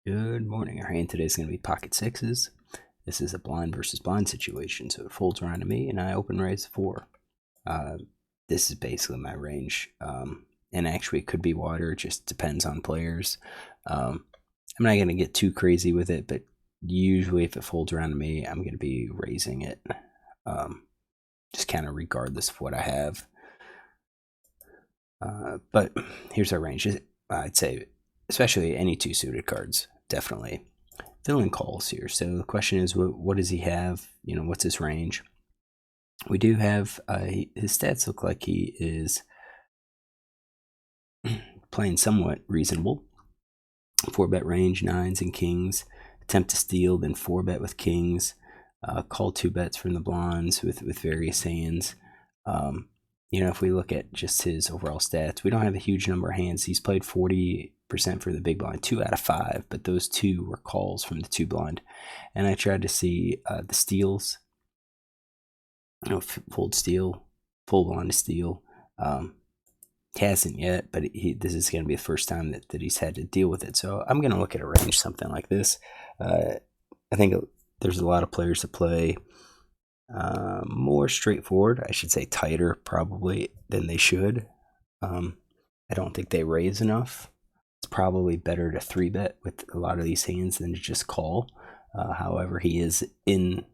Good morning. Our hand today is going to be pocket sixes. This is a blind versus blind situation, so it folds around to me, and I open raise 4. This is basically my range, and actually it could be wider. It just depends on players. I'm not going to get too crazy with it, but usually if it folds around to me, I'm going to be raising it, just kind of regardless of what I have. But here's our range. I'd say, especially any 2 suited cards, definitely. Villain calls here. So the question is, what does he have? What's his range? We do have his stats look like he is playing somewhat reasonable. 4-bet range, 9s and kings. Attempt to steal, then 4-bet with kings. Call 2 bets from the blinds with various hands. If we look at just his overall stats, we don't have a huge number of hands. He's played 40% for the big blind, 2 out of 5, but those 2 were calls from the 2 blind. And I tried to see the steals, fold steal, full blind to steal. He hasn't yet, but this is going to be the first time that he's had to deal with it. So I'm going to look at a range something like this. I think there's a lot of players that play more straightforward, I should say tighter probably than they should. I don't think they raise enough. It's probably better to 3-bet with a lot of these hands than to just call. However, he is in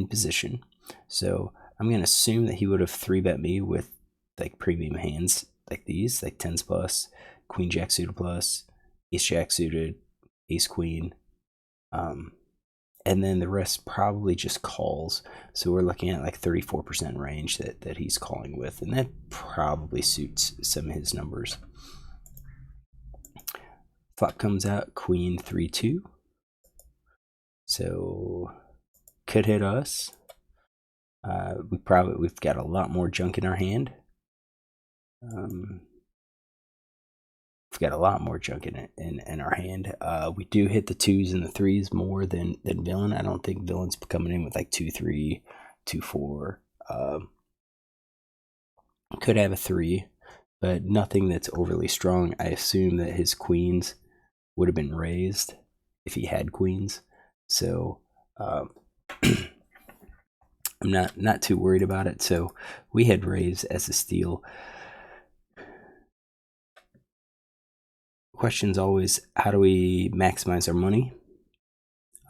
position, so I'm going to assume that he would have 3-bet me with like premium hands like these, like 10s plus, queen jack suited plus, ace jack suited, ace queen, and then the rest probably just calls. So we're looking at like 34% range that he's calling with, and that probably suits some of his numbers. Flop comes out queen 3-2, so could hit us. We've got a lot more junk in our hand. We've got a lot more junk in our hand. We do hit the 2s and the 3s more than villain. I don't think villain's coming in with like 2-3, 2-4. Could have a 3, but nothing that's overly strong. I assume that his queens would have been raised if he had queens. So I'm not too worried about it. So we had raised as a steal. Question's always, how do we maximize our money?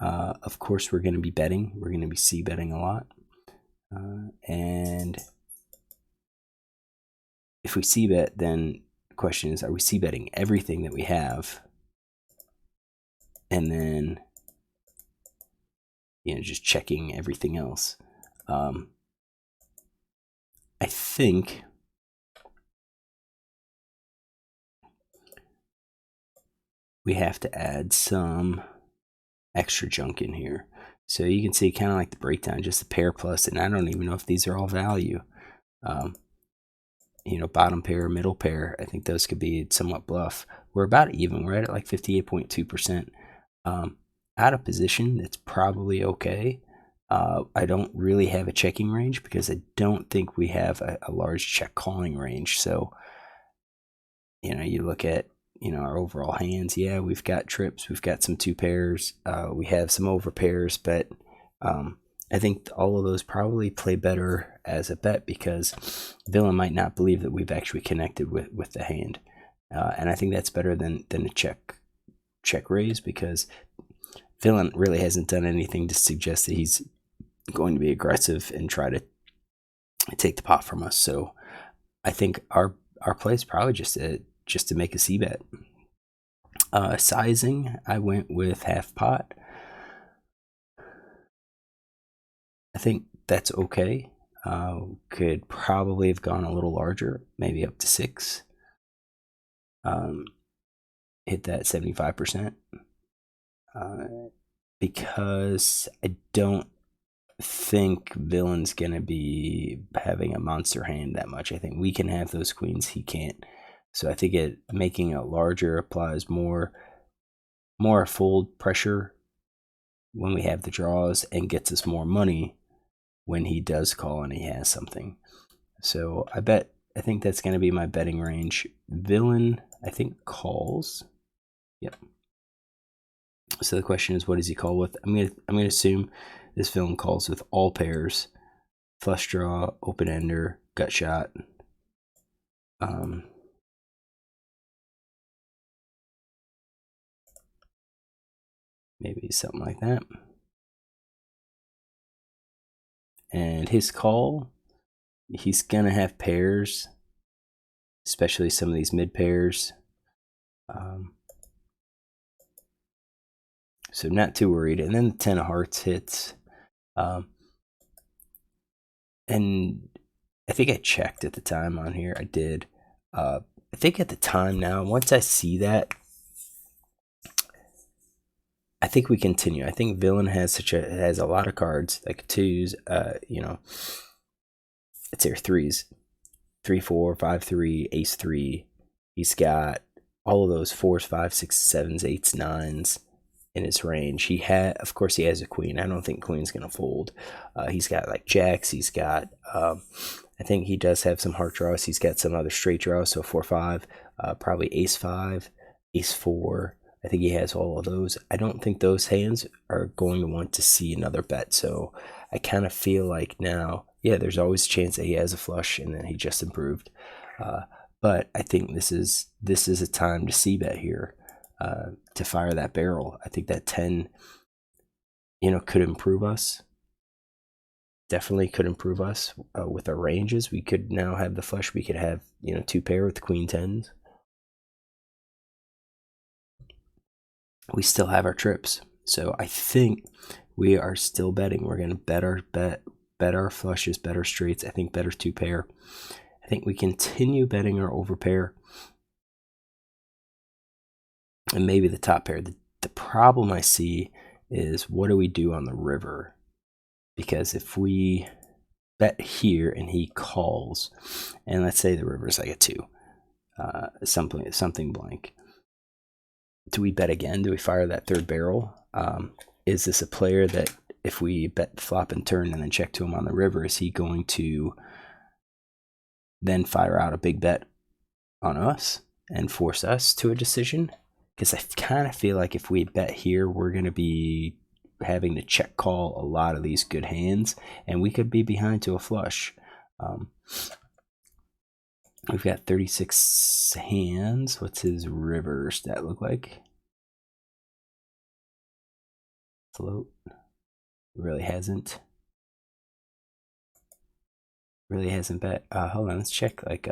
Of course, we're going to be betting. We're going to be c-betting a lot. And if we c-bet, then the question is, are we c-betting everything that we have? And then, just checking everything else. I think we have to add some extra junk in here. So you can see kind of like the breakdown, just a pair plus, and I don't even know if these are all value. Bottom pair, middle pair, I think those could be somewhat bluff. We're about even. We're at like 58.2%. Out of position, that's probably okay. I don't really have a checking range because I don't think we have a large check calling range. So, you look at, our overall hands. Yeah, we've got trips. We've got some 2 pairs. We have some over pairs, but I think all of those probably play better as a bet because villain might not believe that we've actually connected with the hand. And I think that's better than a check raise, because villain really hasn't done anything to suggest that he's going to be aggressive and try to take the pot from us. So I think our play is probably just to make a c-bet. Sizing, I went with half pot. I think that's okay. Could probably have gone a little larger, maybe up to 6. Hit that 75%. Because I don't think villain's gonna be having a monster hand that much. I think we can have those queens, he can't. So I think making it larger applies more fold pressure when we have the draws and gets us more money when he does call and he has something. So I think that's going to be my betting range. Villain, I think, calls. Yep. So the question is, what does he call with? I'm gonna assume this villain calls with all pairs, flush draw, open ender, gut shot. Maybe something like that. And his call, he's gonna have pairs, especially some of these mid pairs. So not too worried. And then the 10 of hearts hits. And I think I checked at the time on here. I did. I think at the time now, once I see that, I think we continue. I think villain has a lot of cards like twos, you know, it's their threes, 3 4 5 3 ace 3. He's got all of those 4s 5 6 7s 8s 9s in his range. Of course he has a queen. I don't think queen's gonna fold. He's got like jacks. He's got I think he does have some heart draws. He's got some other straight draws, so 4 5, probably ace 5, ace 4. I think he has all of those. I don't think those hands are going to want to see another bet. So I kind of feel like now, yeah, there's always a chance that he has a flush and then he just improved. But I think this is a time to see bet here, to fire that barrel. I think that 10, could improve us. Definitely could improve us with our ranges. We could now have the flush. We could have, 2 pair with queen 10s. We still have our trips. So I think we are still betting. We're going to bet our flushes, bet our straights. I think better 2 pair. I think we continue betting our overpair. And maybe the top pair. The problem I see is, what do we do on the river? Because if we bet here and he calls, and let's say the river's like a 2, something blank, do we bet again? Do we fire that 3rd barrel? Is this a player that if we bet flop and turn and then check to him on the river, is he going to then fire out a big bet on us and force us to a decision? Because I kind of feel like if we bet here, we're going to be having to check call a lot of these good hands, and we could be behind to a flush. We've got 36 hands. What's his river stat look like? Float. Really hasn't bet. Hold on, let's check like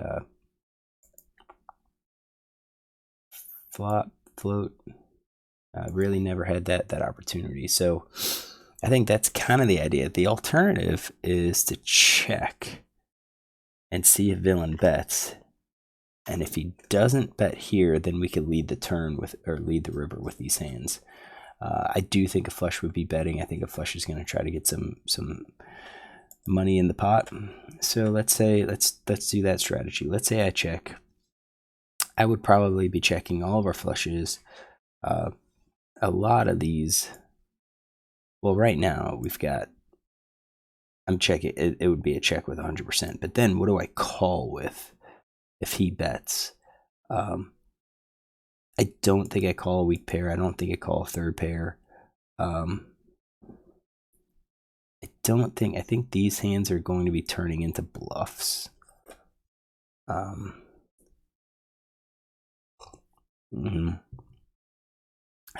flop, float. Really never had that opportunity. So I think that's kind of the idea. The alternative is to check and see if villain bets. And if he doesn't bet here, then we could lead the turn lead the river with these hands. I do think a flush would be betting. I think a flush is going to try to get some money in the pot. So let's do that strategy. Let's say I check. I would probably be checking all of our flushes. A lot of these, well, right now we've got, I'm checking, it would be a check with 100%, but then what do I call with if he bets? I don't think I call a weak pair. I don't think I call a 3rd pair. I think these hands are going to be turning into bluffs. I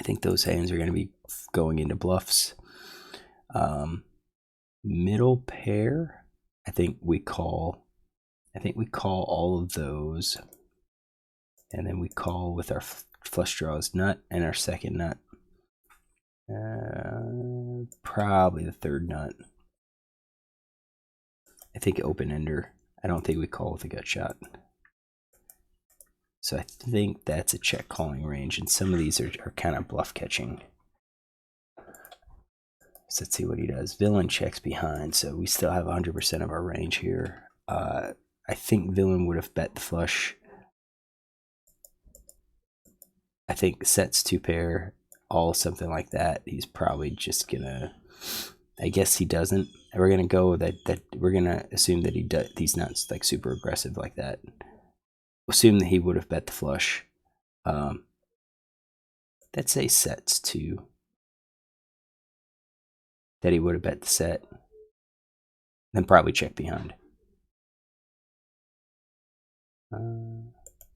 think those hands are going to be going into bluffs. Middle pair, I think we call all of those, and then we call with our flush draws nut and our 2nd nut. Probably the 3rd nut. I think open ender. I don't think we call with a gut shot. So I think that's a check calling range, and some of these are kind of bluff catching. So let's see what he does. Villain checks behind, so we still have 100% of our range here. I think villain would have bet the flush. I think sets 2 pair, all something like that. He's probably just gonna, I guess he doesn't. We're gonna go that we're gonna assume that he's not like super aggressive like that. Assume that he would have bet the flush. Let's say sets 2. that he would have bet the set. Then probably check behind.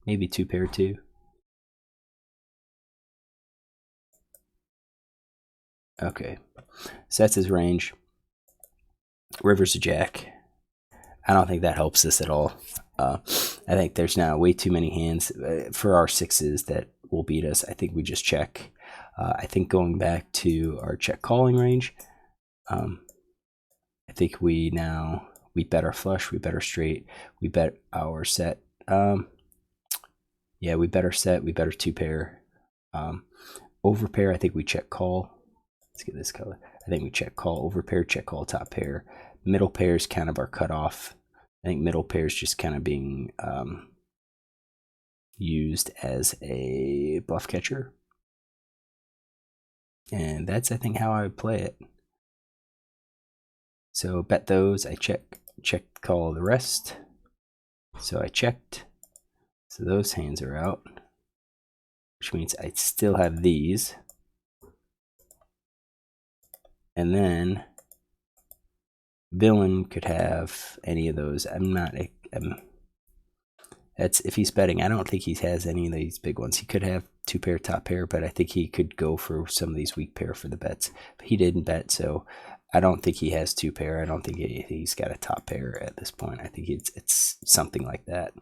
Maybe 2 pair too. Okay, so that's his range. River's a jack. I don't think that helps us at all. I think there's now way too many hands for our sixes that will beat us. I think we just check. I think going back to our check calling range, I think we bet our flush, we bet our straight, we bet our set. Yeah, we bet our set, we bet our 2 pair. Over pair, I think we check call. Let's get this color. I think we check call, over pair, check call, top pair. Middle pair is kind of our cutoff. I think middle pair is just kind of being used as a bluff catcher. And that's, I think, how I would play it. So bet those, I check, call the rest. So I checked. So those hands are out, which means I still have these. And then villain could have any of those. That's if he's betting. I don't think he has any of these big ones. He could have 2 pair, top pair, but I think he could go for some of these weak pair for the bets. But he didn't bet, so I don't think he has 2 pair. I don't think he's got a top pair at this point. I think it's something like that.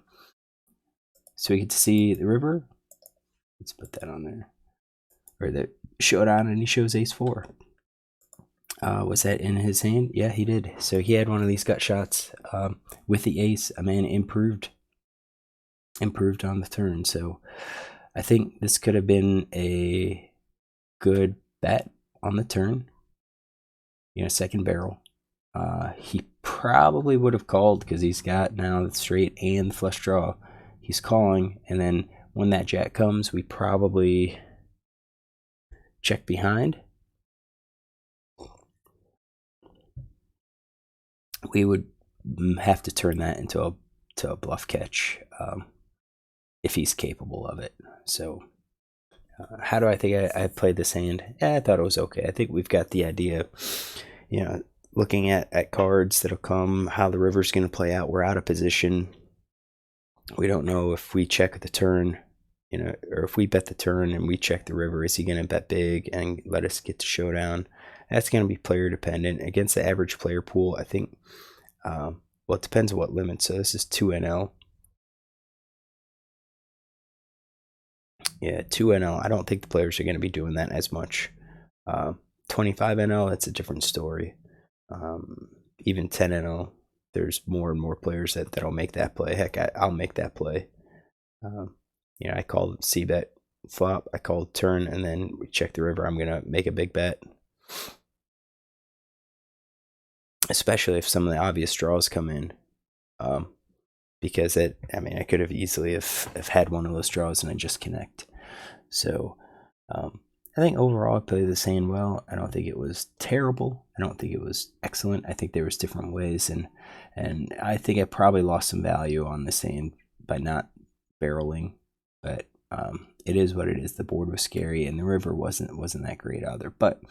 So we get to see the river. Let's put that on there. Or the showdown, and he shows ace 4. Was that in his hand? Yeah, he did. So he had one of these gut shots with the ace. A man improved on the turn. So I think this could have been a good bet on the turn. You know, second barrel. He probably would have called because he's got now the straight and the flush draw. He's calling, and then when that jack comes, we probably check behind. We would have to turn that into a bluff catch if he's capable of it. So how do I think I played this hand? I thought it was okay. I think we've got the idea, you know, looking at cards that'll come, how the river's going to play out. We're out of position. We don't know if we check the turn, you know, or if we bet the turn and we check the river, is he going to bet big and let us get to showdown? That's going to be player dependent. Against the average player pool, I think, well, it depends on what limit. So this is 2 NL. Yeah, 2 NL. I don't think the players are going to be doing that as much. 25 NL, that's a different story. Even 10 NL, there's more and more players that'll make that play. Heck, I'll make that play. You know, I called C-bet flop, I called turn, and then we check the river. I'm going to make a big bet. Especially if some of the obvious draws come in. Because I mean, I could have easily have had one of those draws and I just connect. So I think overall I played this hand well. I don't think it was terrible. I don't think it was excellent. I think there was different ways, and I think I probably lost some value on this hand by not barreling. But it is what it is. The board was scary, and the river wasn't that great either. But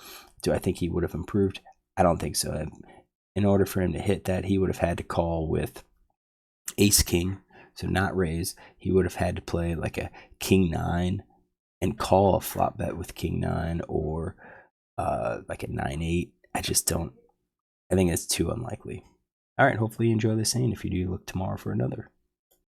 do I think he would have improved? I don't think so. In order for him to hit that, he would have had to call with ace king, so not raise. He would have had to play like a king 9 and call a flop bet with king 9, or like a 9-8. I think it's too unlikely. All right, hopefully you enjoy this hand. If you do, look tomorrow for another.